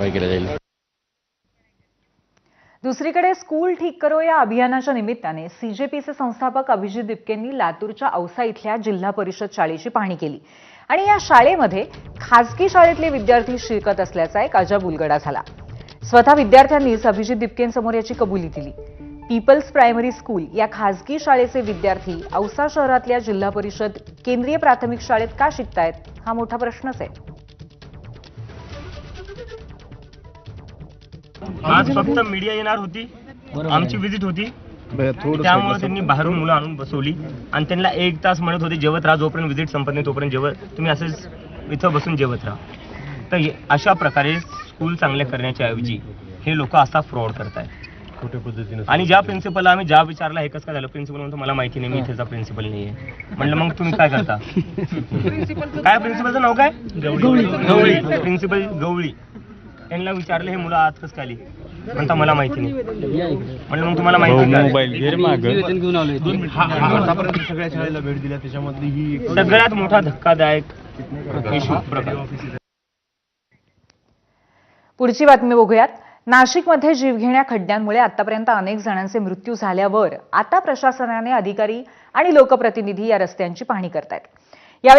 केलं जाईल। दुसरीकडे स्कूल ठीक करो या अभियानाच्या निमित्ताने सीजेपीचे संस्थापक अभिजित दिपकेंनी लातूरच्या औसा इथल्या जिल्हा परिषद शाळेची पाहणी केली आणि या शाळेमध्ये खासगी शाळेतले विद्यार्थी शिकत असल्याचा एक अजब उलगडा झाला। स्वतः विद्यार्थ्यांनीच अभिजित दिपकेंसमोर याची कबुली दिली। पीपल्स प्रायमरी स्कूल या खासगी शाळेचे विद्यार्थी औसा शहरातल्या जिल्हा परिषद केंद्रीय प्राथमिक शाळेत का शिकतायत हा मोठा प्रश्नच आहे। आज फक्त मीडिया येणार होती, आमची विजिट होती, त्यामुळे त्यांनी बाहेरून मुलं आणून बसवली आणि त्यांना 1 तास म्हणत होते जेवत राहा, जोपर्यंत विजिट संपत नाही तोपर्यंत जेवत, तुम्ही असेच इथं बसून जेवत राहा। तर अशा प्रकारे स्कूल चांगले करण्याच्या ऐवजी हे लोक असा फ्रॉड करतायत खोट्या पद्धतीने। आणि ज्या प्रिन्सिपलला आम्ही ज्या विचारला हे कसं काय झालं, प्रिन्सिपल म्हणतो मला माहिती नाही, मी इथेचा प्रिन्सिपल नाहीये। म्हणलं मग तुम्ही काय करता? काय प्रिन्सिपलचं नाव काय? गवळी। प्रिन्सिपल गवळी। त्यांना विचारलं हे मुलं आत कसं काय आली, म्हणता मला माहिती नाही। म्हणलं मग तुम्हाला माहिती नाही? सगळ्या शाळेला भेट दिल्या, त्याच्यामधली ही सगळ्यात मोठा धक्कादायक इशू प्रकार। पुढची बातमी बघूयात। नाशिकमध्ये जीवघेण्या खड्ड्यांमुळे आतापर्यंत अनेक जणांचे मृत्यू झाल्यावर आता प्रशासनाने अधिकारी आणि लोकप्रतिनिधी या रस्त्यांची पाहणी करतायत।